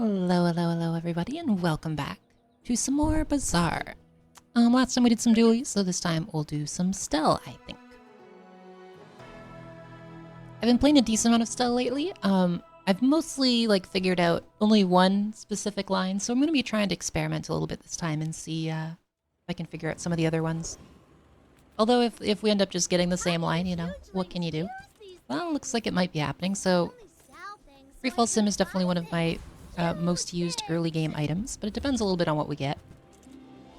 Hello, everybody, and welcome back to some more Bazaar. Last time we did some dualies, so this time we'll do some Stell, I think. I've been playing a decent amount of Stell lately. I've mostly, figured out only one specific line, so I'm going to be trying to experiment a little bit this time and see if I can figure out some of the other ones. Although if we end up just getting the same line, what can you do? Well, looks like it might be happening, so Free Fall Sim is definitely one of my most used early game items, but it depends a little bit on what we get.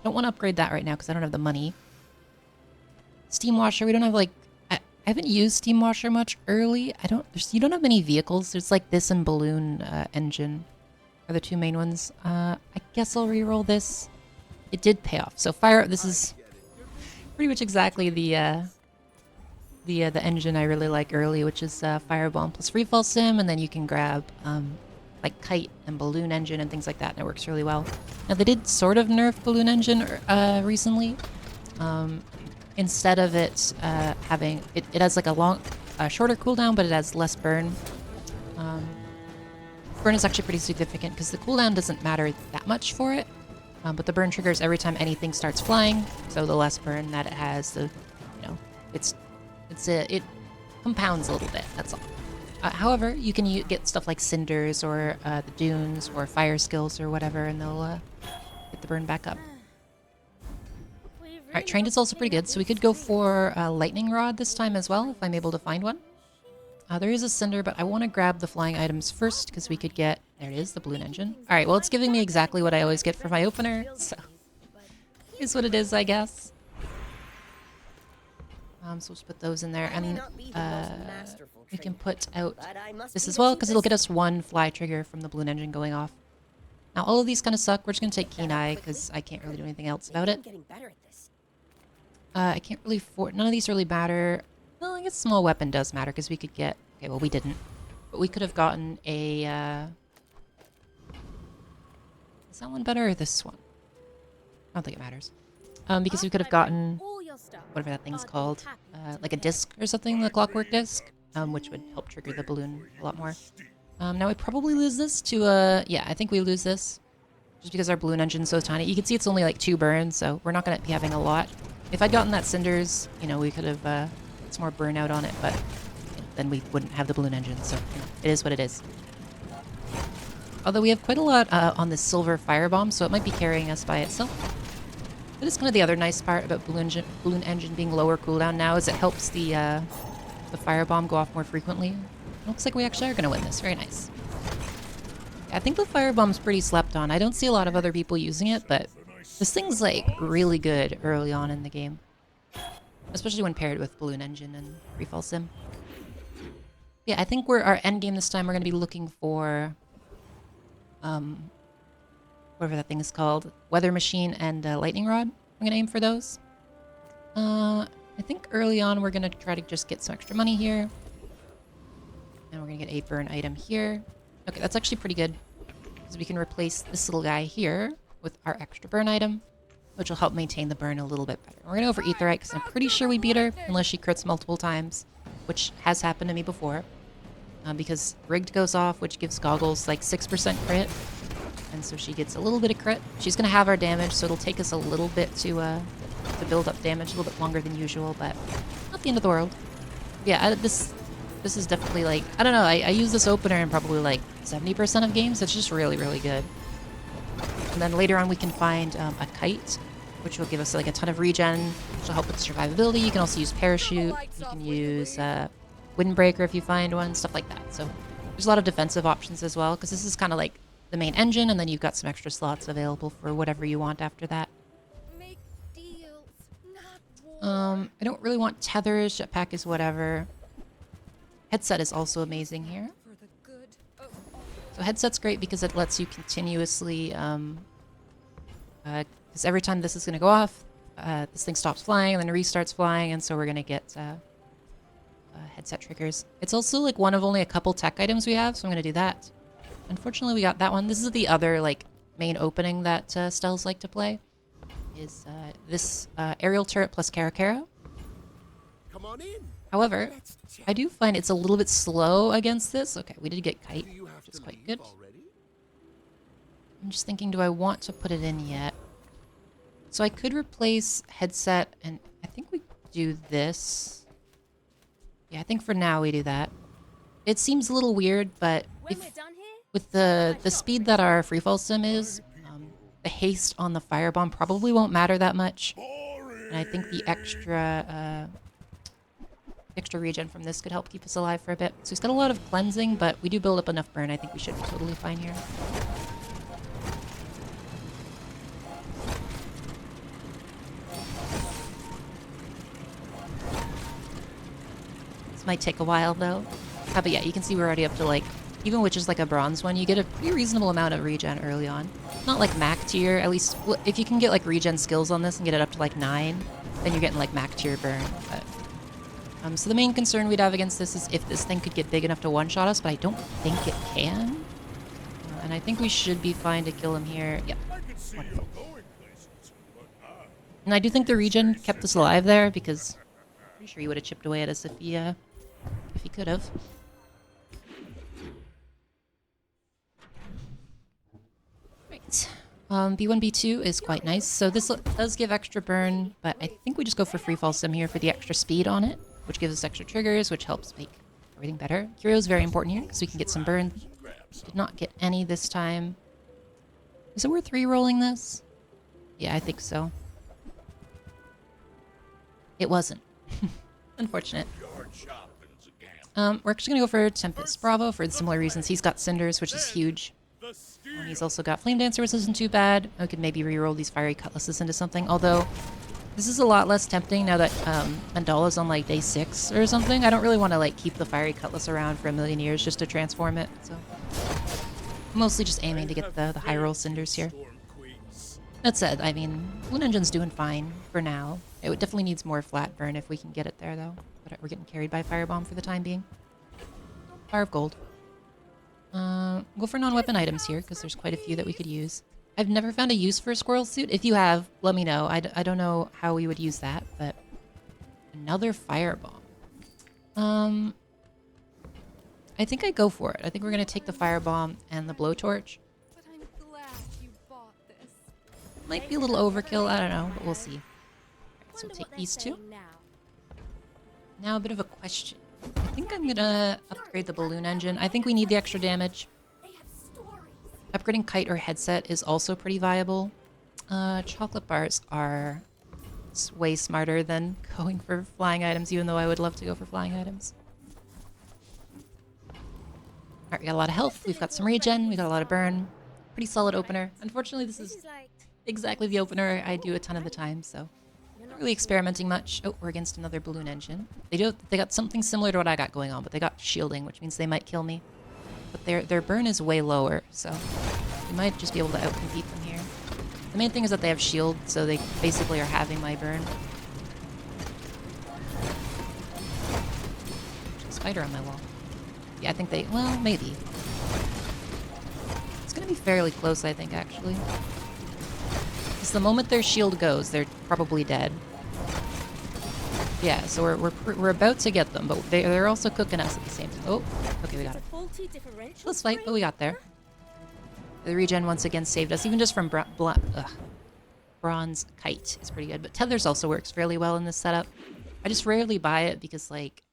Don't want to upgrade that right now because I don't have the money. Steam Washer, we don't have I haven't used Steam Washer much early. You don't have many vehicles. There's this and Balloon Engine are the two main ones. I guess I'll reroll this. It did pay off. So this is pretty much exactly the engine I really like early, which is Firebomb plus Free Fall Sim, and then you can grab Kite and Balloon Engine and things like that, and it works really well. Now they did sort of nerf Balloon Engine recently. Instead of it having it has a shorter cooldown, but it has less burn. Burn is actually pretty significant because the cooldown doesn't matter that much for it, but the burn triggers every time anything starts flying. So the less burn that it has, it compounds a little bit. That's all. However, you can get stuff like Cinders or the Dunes or Fire Skills or whatever, and they'll get the burn back up. Alright, Trained is also pretty good, so we could go for Lightning Rod this time as well, if I'm able to find one. There is a Cinder, but I want to grab the flying items first, because we could get... There it is, the Balloon Engine. Alright, well, it's giving me exactly what I always get for my opener, so... Is what it is, I guess. So we'll just put those in there, and we can put out this as well, because it'll get us one fly trigger from the Balloon Engine going off. Now, all of these kind of suck. We're just going to take Keen Eye, because I can't really do anything else about it. I can't really... None of these really matter. Well, I guess Small Weapon does matter, because we could get... Okay, well, we didn't. But we could have gotten a... Is that one better, or this one? I don't think it matters. Because we could have gotten... whatever that thing's called, like a disc or something, the clockwork disc, which would help trigger the balloon a lot more. Now we probably lose this to yeah, I think we lose this, just because our Balloon Engine's so tiny. You can see it's only 2 burns, so we're not going to be having a lot. If I'd gotten that Cinders, we could have put some more burnout on it, but then we wouldn't have the Balloon Engine, so it is what it is. Although we have quite a lot on this Silver Firebomb, so it might be carrying us by itself. That is kind of the other nice part about Balloon Engine being lower cooldown now, is it helps the Firebomb go off more frequently. It looks like we actually are going to win this. Very nice. I think the Firebomb's pretty slept on. I don't see a lot of other people using it, but this thing's really good early on in the game. Especially when paired with Balloon Engine and Free Fall Sim. Yeah, I think our end game this time, we're going to be looking for... whatever that thing is called. Weather Machine and Lightning Rod. I'm going to aim for those. I think early on we're going to try to just get some extra money here. And we're going to get a burn item here. Okay, that's actually pretty good. Because we can replace this little guy here with our extra burn item, which will help maintain the burn a little bit better. We're going to go for Aetheryte because I'm pretty sure we beat her, unless she crits multiple times, which has happened to me before. Because Rigged goes off, which gives Goggles 6% crit. And so she gets a little bit of crit. She's going to have our damage, so it'll take us a little bit to build up damage, a little bit longer than usual, but not the end of the world. Yeah, this is definitely I don't know, I use this opener in probably 70% of games. It's just really, really good. And then later on we can find a Kite, which will give us a ton of regen, which will help with survivability. You can also use Parachute. You can use Windbreaker if you find one, stuff like that. So there's a lot of defensive options as well, because this is kind of the main engine, and then you've got some extra slots available for whatever you want after that. I don't really want tethers. Jetpack is whatever. Headset is also amazing here. So headset's great because it lets you continuously, because every time this is going to go off, this thing stops flying and then restarts flying, and so we're going to get headset triggers. It's also one of only a couple tech items we have, so I'm going to do that. Unfortunately, we got that one. This is the other main opening that Stells like to play. Is this aerial turret plus Karakara. Come on in. However, I do find it's a little bit slow against this. Okay, we did get Kite, which is quite good. I'm just thinking, do I want to put it in yet? So I could replace headset, and I think we do this. Yeah, I think for now we do that. It seems a little weird, but When if we're done here, with the speed that our freefall sim is, the haste on the firebomb probably won't matter that much. And I think the extra regen from this could help keep us alive for a bit. So he's got a lot of cleansing, but we do build up enough burn. I think we should be totally fine here. This might take a while though. But yeah, you can see we're already up to like, even which is like a bronze one, you get a pretty reasonable amount of regen early on. Not like max tier, at least if you can get like regen skills on this and get it up to like 9, then you're getting like max tier burn. But, so the main concern we'd have against this is if this thing could get big enough to one-shot us, but I don't think it can. And I think we should be fine to kill him here. Yeah. Wonderful. And I do think the regen kept us alive there because I'm pretty sure he would have chipped away at us if he could have. Right. B1, B2 is quite nice. So this does give extra burn, but I think we just go for free fall sim here for the extra speed on it, which gives us extra triggers, which helps make everything better. Curio is very important here because we can get some burn. Did not get any this time. Is it worth re-rolling this? Yeah, I think so. It wasn't. Unfortunate. We're actually going to go for Tempest Bravo for similar reasons. He's got Cinders, which is huge. And he's also got Flame Dancer, which isn't too bad. I could maybe re-roll these Fiery Cutlasses into something, although this is a lot less tempting now that Mandala's on like day 6 or something. I don't really want to like keep the Fiery Cutlass around for a million years just to transform it, so I'm mostly just aiming to get the high roll Cinders here. That said, I mean, Balloon Engine's doing fine for now. It definitely needs more flat burn if we can get it there, though. But we're getting carried by Firebomb for the time being. Fire of Gold. Go for non-weapon items here, because there's quite a few that we could use. I've never found a use for a squirrel suit. If you have, let me know. I don't know how we would use that, but... Another Firebomb. I think I go for it. I think we're going to take the Firebomb and the Blowtorch. but I'm glad you bought this. Might be a little overkill, I don't know, but we'll see. Alright, so we'll take these two. Now a bit of a question. I think I'm gonna upgrade the balloon engine. I think we need the extra damage. Upgrading kite or headset is also pretty viable. Chocolate bars are way smarter than going for flying items, even though I would love to go for flying items. Alright, we got a lot of health, we've got some regen, we got a lot of burn. Pretty solid opener. Unfortunately, this is exactly the opener I do a ton of the time, so not really experimenting much. Oh, we're against another balloon engine. They got something similar to what I got going on, but they got shielding, which means they might kill me. But their burn is way lower, so we might just be able to outcompete them here. The main thing is that they have shield, so they basically are having my burn. There's a spider on my wall. Yeah, I think they... well, maybe. It's gonna be fairly close, I think, actually. Because the moment their shield goes, they're probably dead. Yeah, so we're about to get them, but they're also cooking us at the same time. Oh, okay, we got it. Let's fight, but we got there. The regen once again saved us, even just from bronze kite is pretty good. But tethers also works fairly well in this setup. I just rarely buy it because, like,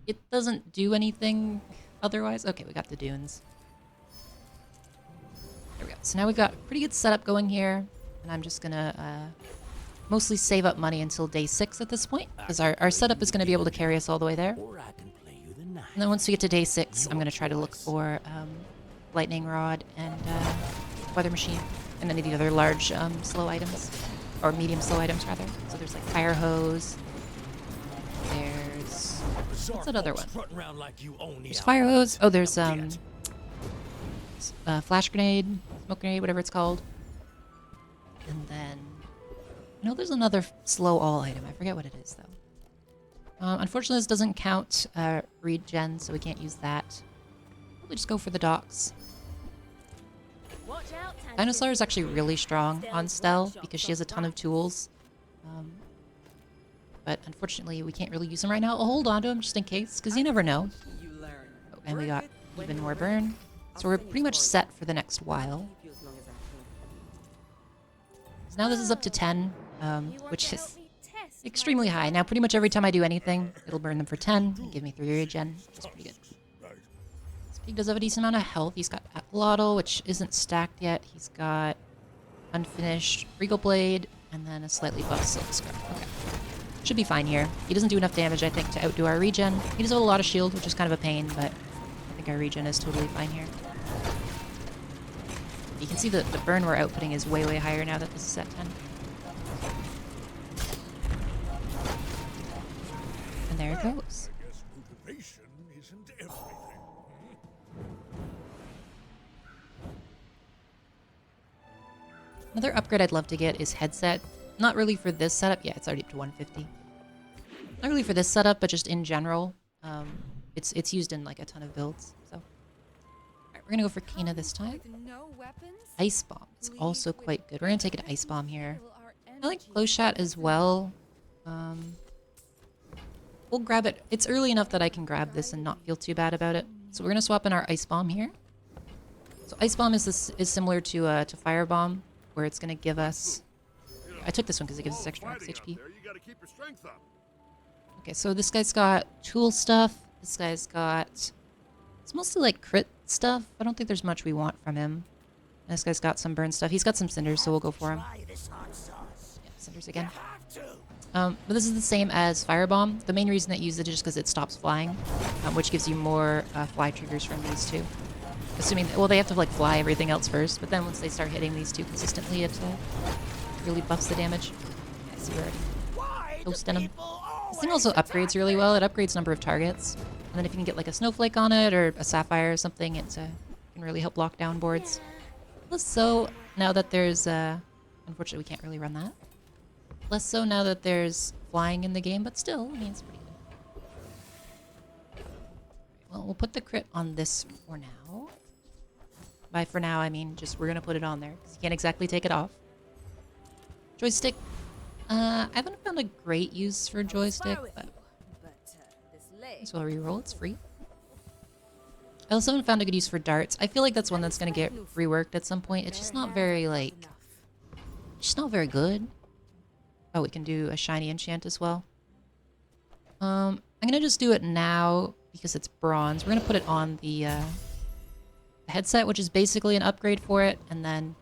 it doesn't do anything otherwise. Okay, we got the dunes. There we go. So now we've got a pretty good setup going here. And I'm just gonna mostly save up money until day 6 at this point, because our setup is gonna be able to carry us all the way there. And then once we get to day 6, I'm gonna try to look for lightning rod and weather machine, and any of the other large slow items, or medium slow items rather. So there's like fire hose. There's what's that other one? There's fire hose. Oh, there's flash grenade, smoke grenade, whatever it's called. And then, I know there's another slow all item. I forget what it is, though. Unfortunately, this doesn't count regen, so we can't use that. Probably just go for the docks. Dinosaur is actually really strong on Stell because she has a ton of tools. But unfortunately, we can't really use them right now. I'll hold on to them just in case, because you never know. Oh, and we got even more burn. So we're pretty much set for the next while. So now this is up to 10, You want which to is help me test extremely my high. Now pretty much every time I do anything, it'll burn them for 10 and give me 3 regen, which is pretty good. He does have a decent amount of health. He's got Atlatl, which isn't stacked yet. He's got Unfinished Regal Blade, and then a slightly buffed Silk Scarf. Okay. Should be fine here. He doesn't do enough damage, I think, to outdo our regen. He does have a lot of shield, which is kind of a pain, but I think our regen is totally fine here. You can see that the burn we're outputting is way, way higher now that this is at 10. And there it goes. I guess motivation isn't everything. Another upgrade I'd love to get is headset. Not really for this setup. Yeah, it's already up to 150. Not really for this setup, but just in general. It's used in like a ton of builds. So, alright, we're gonna go for Kina this time. With no weapons? Ice Bomb is also quite good. We're gonna take an Ice Bomb here. Feel our I like energy. Close Shot as well. We'll grab it. It's early enough that I can grab this and not feel too bad about it. So we're gonna swap in our Ice Bomb here. So Ice Bomb is similar to Fire Bomb, where it's gonna give us. I took this one because it gives us extra max HP. There, you gotta keep your strength up. Okay, so this guy's got tool stuff. This guy's got. It's mostly like crit stuff. I don't think there's much we want from him. And this guy's got some burn stuff. He's got some cinders, so we'll go for him. Yeah, cinders again. But this is the same as Firebomb. The main reason that you use it is just because it stops flying, which gives you more fly triggers from these two. Assuming, well, they have to like fly everything else first, but then once they start hitting these two consistently, it really buffs the damage. Yeah, see, we're already toasting them. This thing also upgrades really well. It upgrades number of targets, and then if you can get like a snowflake on it or a sapphire or something, it can really help lock down boards. Less so now that there's unfortunately we can't really run that. Less so now that there's flying in the game, but still, I mean, it's pretty good. Well, we'll put the crit on this for now. By for now, I mean just we're gonna put it on there because you can't exactly take it off. Joystick. I haven't found a great use for joystick, but so I'll reroll. It's free. I also haven't found a good use for darts. I feel like that's one that's gonna get reworked at some point. It's just not very like, it's just not very good. Oh, we can do a shiny enchant as well. I'm gonna just do it now because it's bronze. We're gonna put it on the headset, which is basically an upgrade for it, and then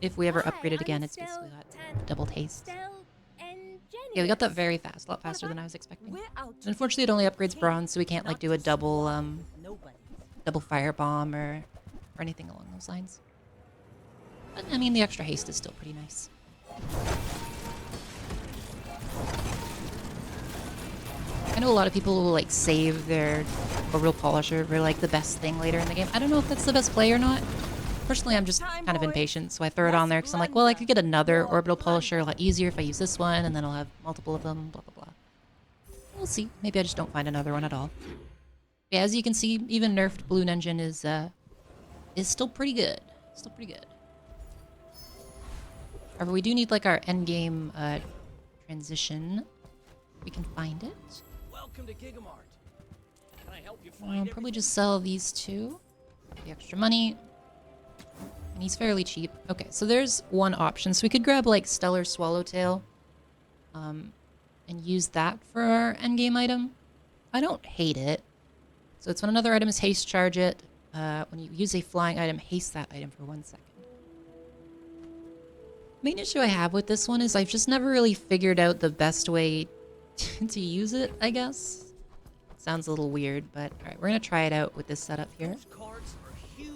if we ever upgrade it again, it's basically got double taste. Yeah, we got that very fast, a lot faster than I was expecting. Unfortunately, it only upgrades bronze, so we can't like do a double fire bomb or anything along those lines. But I mean, the extra haste is still pretty nice. I know a lot of people will like save their orbital polisher for like the best thing later in the game. I don't know if that's the best play or not. Personally, I'm just kind of impatient, so I throw it on there because I'm like, well, I could get another orbital polisher a lot easier if I use this one, and then I'll have multiple of them, blah, blah, blah. We'll see. Maybe I just don't find another one at all. Yeah, as you can see, even nerfed Balloon Engine is still pretty good. Still pretty good. However, we do need like our endgame transition. We can find it. Welcome to Gigamart. Can I help you I'll find probably just sell these two. Get the extra money. And he's fairly cheap. Okay, so there's one option. So we could grab like Stellar Swallowtail and use that for our endgame item. I don't hate it. So it's when another item is haste, charge it. When you use a flying item, haste that item for 1 second. Main issue I have with this one is I've just never really figured out the best way to use it, I guess. Sounds a little weird, but alright, we're gonna try it out with this setup here.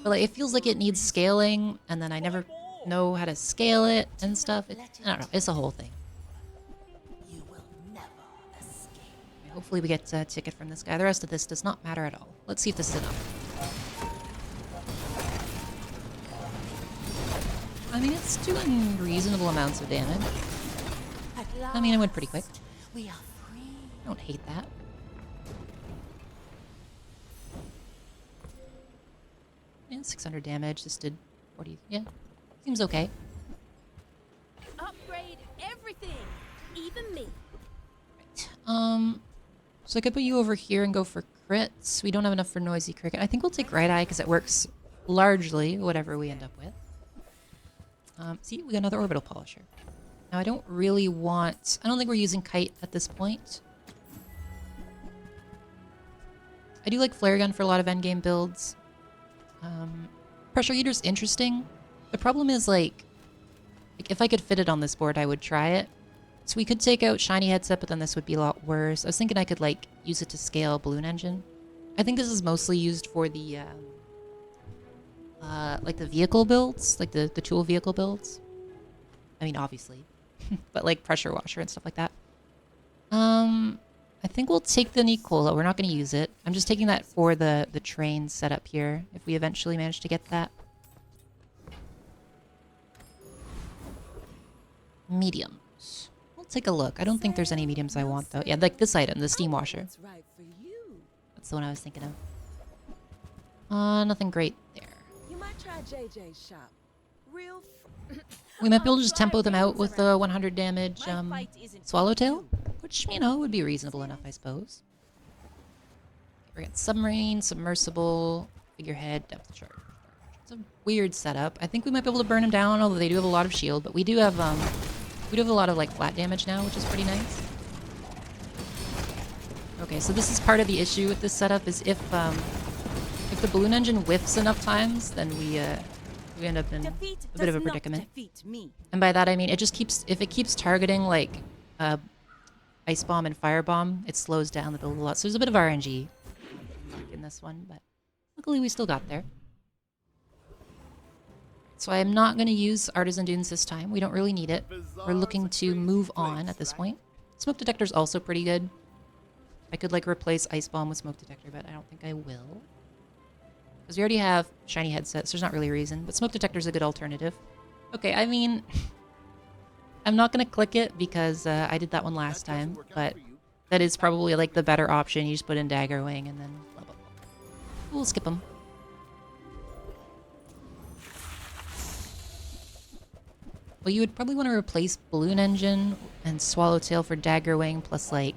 But like, it feels like it needs scaling, and then I never know how to scale it and stuff. I don't know, it's a whole thing. Hopefully we get a ticket from this guy. The rest of this does not matter at all. Let's see if this is enough. I mean, it's doing reasonable amounts of damage. I mean, it went pretty quick. I don't hate that. Yeah, 600 damage. This did 40. Yeah, seems okay. Upgrade everything, even me. Right. So I could put you over here and go for crits. We don't have enough for Noisy Cricket. I think we'll take Right Eye because it works largely whatever we end up with. See, we got another Orbital Polisher. Now I don't really want... I don't think we're using kite at this point. I do like flare gun for a lot of endgame builds. Pressure eater's interesting. The problem is like if I could fit it on this board, I would try it. So we could take out shiny headset, but then this would be a lot worse. I was thinking I could like use it to scale balloon engine. I think this is mostly used for the like the vehicle builds, like the tool vehicle builds. I mean, obviously, but like pressure washer and stuff like that. I think we'll take the Nicola. We're not going to use it. I'm just taking that for the train setup here, if we eventually manage to get that. Mediums. We'll take a look. I don't think there's any mediums I want, though. Yeah, like this item, the steam washer. That's right for you. That's the one I was thinking of. Nothing great there. You might try JJ's shop. Real. We might be able to just tempo them out with the 100 damage Swallowtail, which, you know, would be reasonable enough, I suppose. We got submarine, submersible, figurehead, depth charge. It's a weird setup. I think we might be able to burn them down, although they do have a lot of shield, but we do have a lot of like flat damage now, which is pretty nice. Okay, so this is part of the issue with this setup is if the balloon engine whiffs enough times, then we end up in a bit of a predicament. And by that I mean it just keeps, if it keeps targeting like ice bomb and fire bomb, it slows down the build a lot. So there's a bit of RNG in this one, but luckily we still got there. So I am not going to use Artisan Dunes this time. We don't really need it. We're looking to move on at this point. Smoke detector's also pretty good. I could like replace ice bomb with smoke detector, but I don't think I will. Because we already have shiny headsets, so there's not really a reason. But smoke detector's a good alternative. Okay, I mean, I'm not going to click it because I did that one last time, but that is probably like the better option. You just put in Dagger Wing and then blah, blah, blah. We'll skip them. Well, you would probably want to replace Balloon Engine and Swallowtail for Dagger Wing, plus like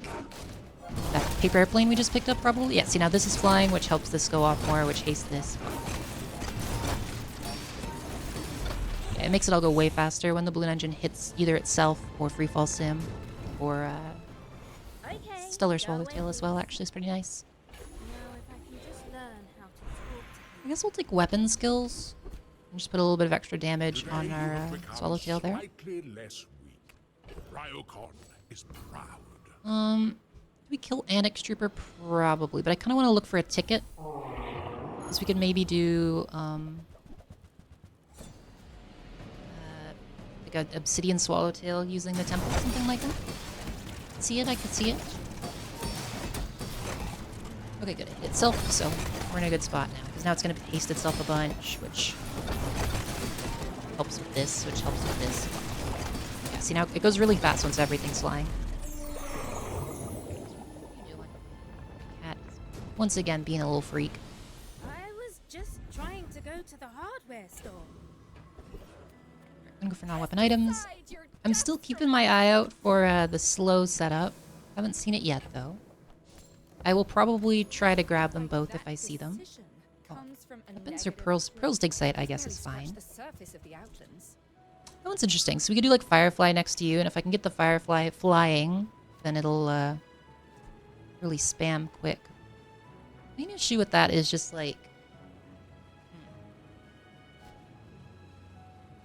that paper airplane we just picked up, probably. Yeah, see now this is flying, which helps this go off more, which hastes this. Yeah, it makes it all go way faster when the Balloon Engine hits either itself or Freefall Sim or Stellar Swallowtail as well. Actually, it's pretty nice. I guess we'll take weapon skills. And just put a little bit of extra damage on our Swallowtail there. Do we kill Annex Trooper? Probably, but I kind of want to look for a ticket. Because we could maybe do like an Obsidian Swallowtail using the temple, something like that. See it? I could see it. Okay, good. It hit itself, so we're in a good spot now. Because now it's going to haste itself a bunch, which helps with this, which helps with this. Yeah, see now it goes really fast once everything's flying. Cat is once again being a little freak. I was just trying to go to the hardware store. I'm gonna go for non-weapon items. I'm still keeping my eye out for the slow setup. Haven't seen it yet though. I will probably try to grab them both if I see them. Oh. Weapons or pearls? Pearls dig site, I guess, is fine. That one's interesting. So we could do like Firefly next to you, and if I can get the Firefly flying, then it'll really spam quick. Main issue with that is just like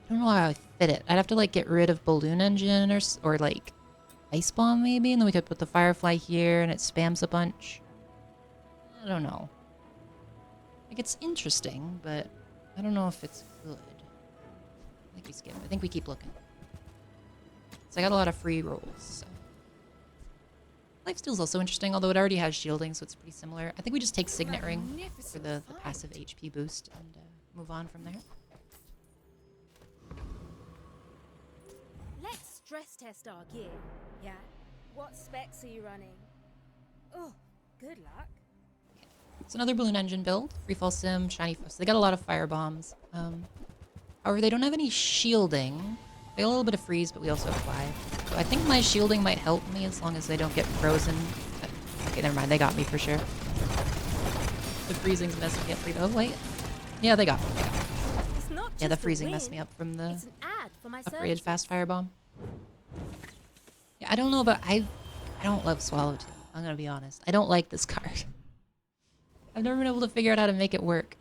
I don't know how I fit it. I'd have to like get rid of Balloon Engine or like Ice Bomb maybe, and then we could put the Firefly here and it spams a bunch. I don't know. Like it's interesting, but I don't know if it's good. I think we skip. I think we keep looking. So I got a lot of free rolls. So. Lifesteal's also interesting, although it already has shielding, so it's pretty similar. I think we just take Signet Ring for the passive HP boost and move on from there. Let's stress test our gear. Yeah? What specs are you running? Oh, good luck. It's another Balloon Engine build. Freefall Sim, Shiny. So they got a lot of fire bombs. However, they don't have any shielding. They have a little bit of freeze, but we also have fly. So I think my shielding might help me as long as they don't get frozen. Okay, never mind. They got me for sure. The freezing's messing me up pretty. Oh wait. Yeah, they got me. It's not Yeah, the just a freezing win, messed me up from the it's an ad for my upgraded services. fast fire bomb. Yeah, I don't know, but I don't love Swallowtail. I'm gonna be honest. I don't like this card. I've never been able to figure out how to make it work.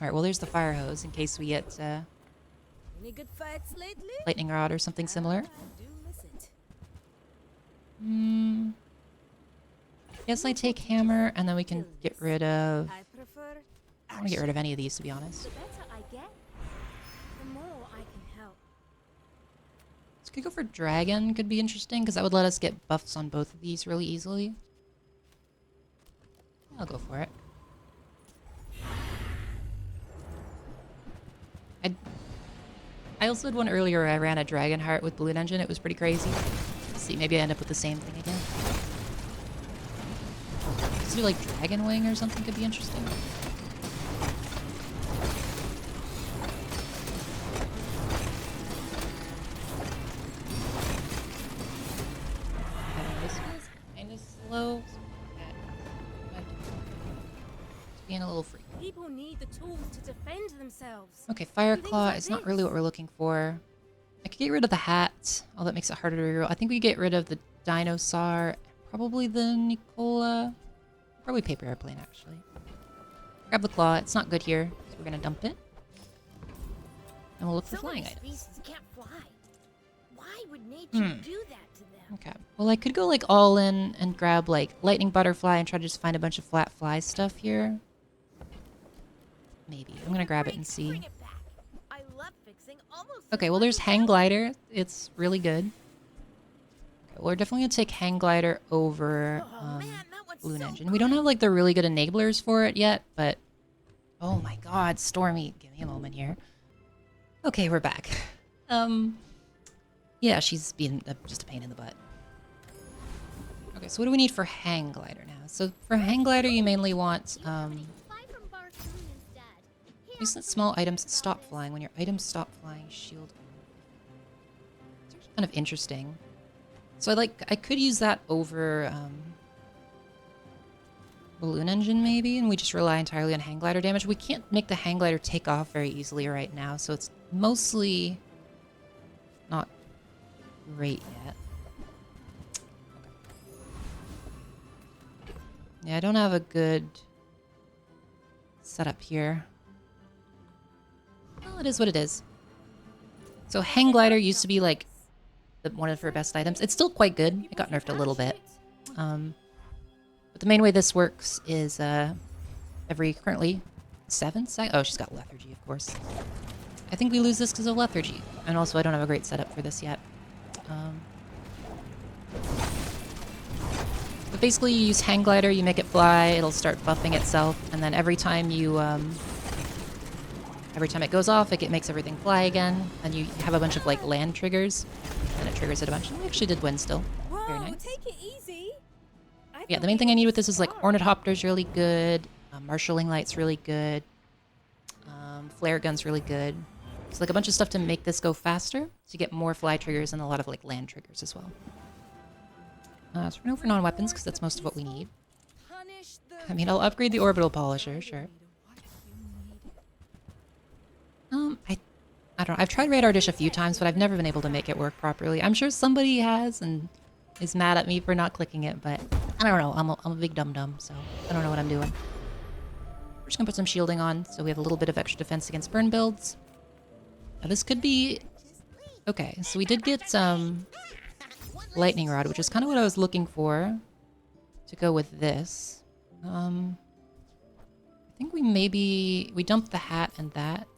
Alright, well there's the fire hose in case we get Any good fights lately? lightning rod or something similar. I do miss it. Hmm. Guess I take hammer and then we can get rid of... I prefer I don't want to get rid of any of these, to be honest. the better I get, the more I can help. This could go for dragon, could be interesting, because that would let us get buffs on both of these really easily. I'll go for it. I also had one earlier where I ran a dragon heart with balloon engine. It was pretty crazy. Let's see, maybe I end up with the same thing again. Let's do like dragon wing or something could be interesting. This feels kind of slow. It's being a little free. People need the tools to defend themselves. Okay, Fire Things Claw like is not this. really what we're looking for. I could get rid of the hat. Oh, that makes it harder to reroll. I think we get rid of the Dinosaur. Probably the Nicola. Probably Paper Airplane, actually. Grab the Claw. It's not good here, so we're going to dump it. And we'll look for So flying many items. species can't fly. Why would nature do that to them? Okay. Well, I could go like all in and grab like Lightning Butterfly and try to just find a bunch of flat fly stuff here. Maybe. I'm going to grab it and see. Bring it back. I love fixing almost Okay, well, there's Hang Glider. It's really good. Okay, well, we're definitely going to take Hang Glider over Man, that one's Balloon so Engine. We don't have, like, the really good enablers for it yet, but... Oh my god, Stormy. Give me a moment here. Okay, we're back. Yeah, she's being just a pain in the butt. Okay, so what do we need for Hang Glider now? So for Hang Glider, you mainly want, use that small items that stop flying. When your items stop flying, shield. It's actually kind of interesting. So I could use that over Balloon Engine maybe, and we just rely entirely on Hang Glider damage. We can't make the Hang Glider take off very easily right now, so it's mostly not great yet. Yeah, I don't have a good setup here. Well, it is what it is. So Hang Glider used to be like one of her best items. It's still quite good. It got nerfed a little bit. But the main way this works is every currently 7 seconds. Oh, she's got lethargy, of course. I think we lose this because of lethargy. And also I don't have a great setup for this yet. But basically you use Hang Glider, you make it fly, it'll start buffing itself, and then every time you every time it goes off, it makes everything fly again, and you have a bunch of like land triggers, and it triggers it a bunch. And we actually did win still. Very Whoa, nice. take it easy. Yeah, the main thing I need with this is like Ornithopter's really good, Marshalling Light's really good, Flare Gun's really good. So like a bunch of stuff to make this go faster, to get more fly triggers and a lot of like land triggers as well. So we're going for non-weapons because that's most of what we need. Punish the I mean, I'll upgrade the Orbital Polisher, sure. I don't know. I've tried Radar Dish a few times, but I've never been able to make it work properly. I'm sure somebody has and is mad at me for not clicking it, but I don't know. I'm a big dum-dum, so I don't know what I'm doing. We're just going to put some shielding on, so we have a little bit of extra defense against burn builds. Now, this could be... Okay, so we did get Lightning Rod, which is kind of what I was looking for to go with this. I think we dumped the hat and that.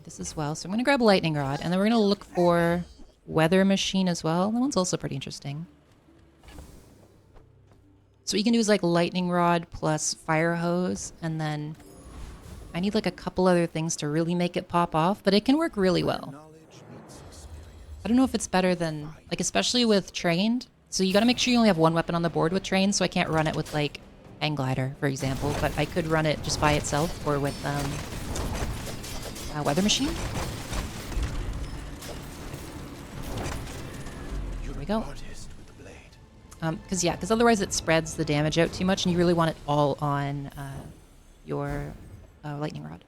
This as well. So I'm going to grab Lightning Rod, and then we're going to look for Weather Machine as well. That one's also pretty interesting. So what you can do is like Lightning Rod plus Fire Hose, and then I need like a couple other things to really make it pop off, but it can work really well. I don't know if it's better than, like, especially with Trained. So you got to make sure you only have one weapon on the board with Trained, so I can't run it with like Hang Glider, for example, but I could run it just by itself or with Weather Machine. Here we go. Because otherwise it spreads the damage out too much, and you really want it all on your Lightning Rod.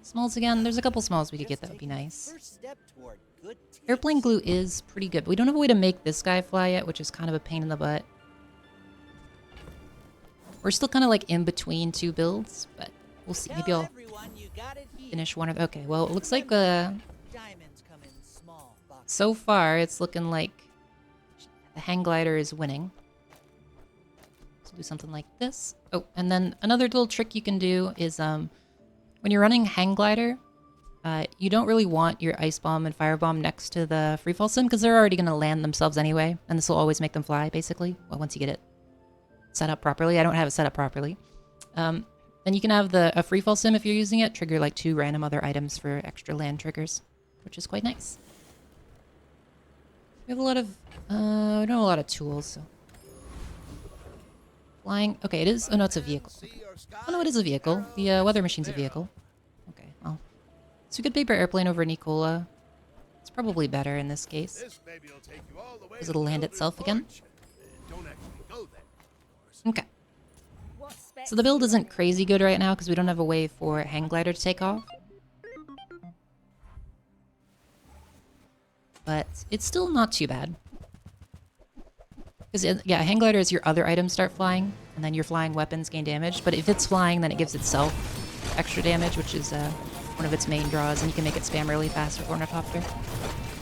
Smalls again. There's a couple smalls we could get that would be nice. First step toward good Airplane glue is pretty good, but we don't have a way to make this guy fly yet, which is kind of a pain in the butt. We're still kind of like in between two builds, but we'll see. Maybe I'll finish one of the... Okay, well, it looks like diamonds come in small boxes. so far it's looking like the hang glider is winning. So do something like this. Oh, and then another little trick you can do is when you're running hang glider, you don't really want your ice bomb and fire bomb next to the freefall sim because they're already going to land themselves anyway, and this will always make them fly basically. Well, once you get it set up properly. I don't have it set up properly. Then you can have a freefall sim if you're using it trigger like 2 random other items for extra land triggers, which is quite nice. We have a lot of we don't have a lot of tools, so flying. Okay, it is. Oh no, it's a vehicle. Okay. Oh no, it is a vehicle. The weather machine's a vehicle. Okay, well, so we could paper airplane over Nicola. It's probably better in this case This baby will take you all the way because to it'll land Builder's itself again. Forge. Don't actually go there, of course. Okay. What specs So the build are you isn't running? crazy good right now because we don't have a way for hang glider to take off. But it's still not too bad. Because, yeah, hang glider is your other items start flying, and then your flying weapons gain damage. But if it's flying, then it gives itself extra damage, which is one of its main draws, and you can make it spam really fast with Ornithopter.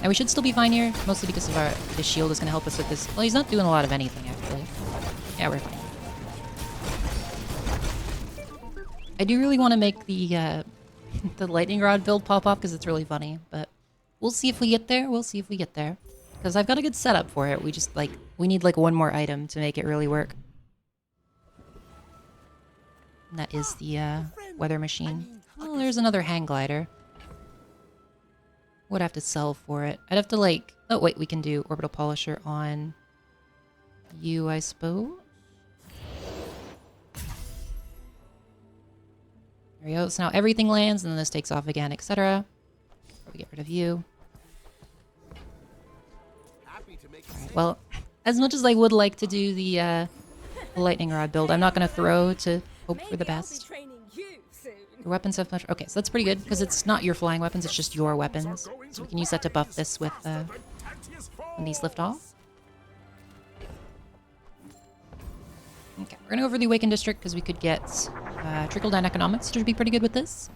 And we should still be fine here, mostly because of the shield is going to help us with this. Well, he's not doing a lot of anything, actually. Yeah, we're fine. I do really want to make the the lightning rod build pop off because it's really funny, but we'll see if we get there. We'll see if we get there. Because I've got a good setup for it. We just, we need, one more item to make it really work. And that is the, weather machine. Oh, there's another hang glider. Would have to sell for it. I'd have to, oh, wait, we can do orbital polisher on you, I suppose. There we go. So now everything lands, and then this takes off again, etc. We get rid of you. Well, as much as I would like to do the lightning rod build, I'm not going to throw to hope for the Maybe I'll be best. training you soon. Your weapons have much... Okay, so that's pretty good, because it's not your flying weapons, it's just your weapons. So we can use that to buff this with when these lift off. Okay, we're going to go over the Awakened District, because we could get trickle-down economics, which would be pretty good with this.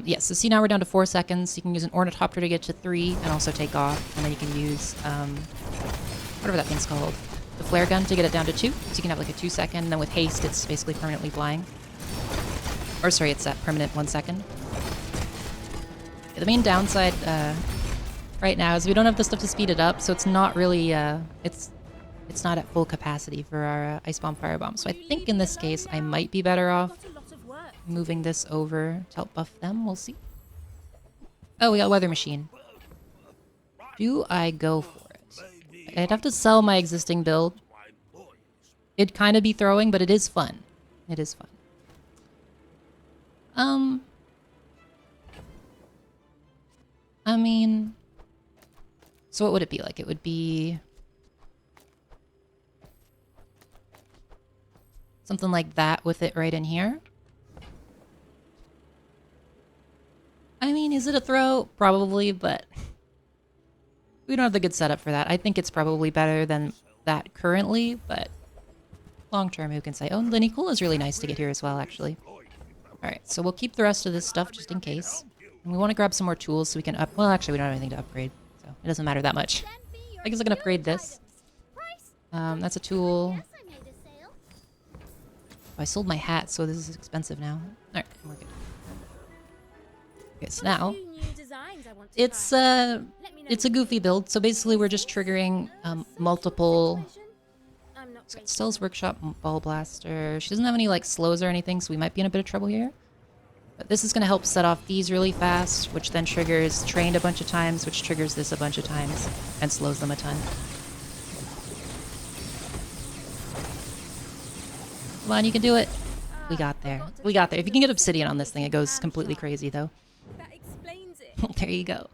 Yes, so see now we're down to 4 seconds. You can use an Ornithopter to get to 3 and also take off. And then you can use, whatever that thing's called, the flare gun to get it down to 2. So you can have a 2-second. And then with haste, it's basically permanently flying. Or sorry, it's at permanent 1 second. Yeah, the main downside right now is we don't have the stuff to speed it up. So it's not really, it's not at full capacity for our Ice Bomb, Fire Bomb. So I think in this case, I might be better off Got a lot of work. moving this over to help buff them. We'll see. Oh, we got weather machine. Do I go for it? I'd have to sell my existing build. It'd kind of be throwing, but it is fun. It is fun. I mean, so what would it be like? It would be something like that with it right in here. I mean, is it a throw? Probably, but we don't have the good setup for that. I think it's probably better than that currently, but long term, who can say? Oh, the Nicola is really nice to get here as well, actually. Alright, so we'll keep the rest of this stuff just in case. And we want to grab some more tools so we can well, actually, we don't have anything to upgrade, so it doesn't matter that much. I guess I can upgrade this. That's a tool. Oh, I sold my hat, so this is expensive now. Alright, we're good. Okay, so now Few new designs I want to it's try. Let me know it's a goofy build. So basically, we're just triggering multiple. I'm not It's got great. Stella's Workshop, Ball Blaster. She doesn't have any slows or anything, so we might be in a bit of trouble here. But this is going to help set off these really fast, which then triggers Trained a bunch of times, which triggers this a bunch of times and slows them a ton. Come on, you can do it. We got there. We got there. If you can get Obsidian on this thing, it goes completely crazy, though. That explains it. There you go.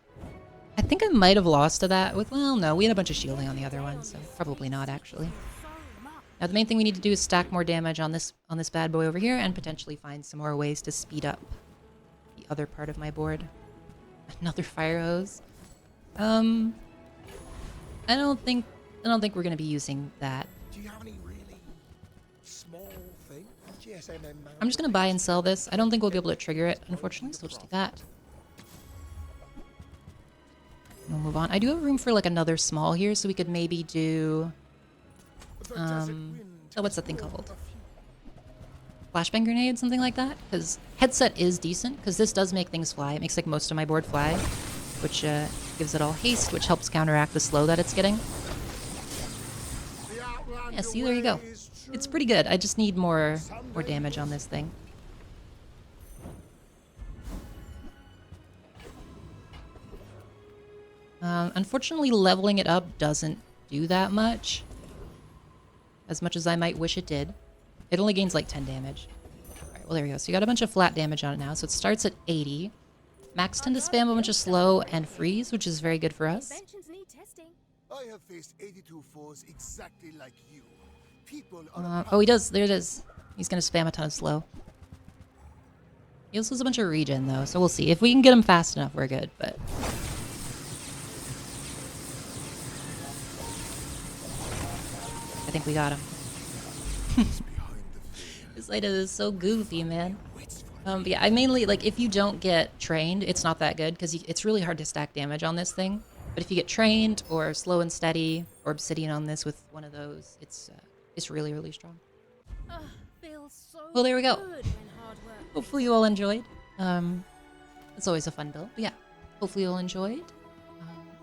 I think I might have lost to that with... Well, no, we had a bunch of shielding on the other one, so probably not, actually. Now, the main thing we need to do is stack more damage on this bad boy over here and potentially find some more ways to speed up the other part of my board. Another fire hose. I don't think we're gonna be using that. Do you have any really small things? GSMM. I'm just gonna buy and sell this. I don't think we'll be able to trigger it, unfortunately, so we'll just do that. We'll move on. I do have room for like another small here, so we could maybe do oh, what's that thing called? Flashbang grenade, something like that? Because headset is decent, because this does make things fly. It makes like most of my board fly, which gives it all haste, which helps counteract the slow that it's getting. Yeah, see, there you go. It's pretty good. I just need more damage on this thing. Unfortunately, leveling it up doesn't do that much. As much as I might wish it did. It only gains like 10 damage. Alright, well there we go. So you got a bunch of flat damage on it now. So it starts at 80. Max tend to spam a bunch of slow and freeze, which is very good for us. Inventions need testing. I have faced 82 foes exactly like you. People are Oh, he does. There it is. He's going to spam a ton of slow. He also has a bunch of regen, though, so we'll see. If we can get him fast enough, we're good, but... I think we got him. This item is so goofy, man. But yeah, I mainly, like, if you don't get trained, it's not that good, because it's really hard to stack damage on this thing. But if you get trained, or slow and steady, or obsidian on this with one of those, it's really, really strong. Feels so Well, there we go. good when hard work. Hopefully you all enjoyed. It's always a fun build. But yeah, hopefully you all enjoyed.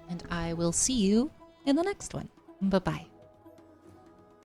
And I will see you in the next one. Bye-bye.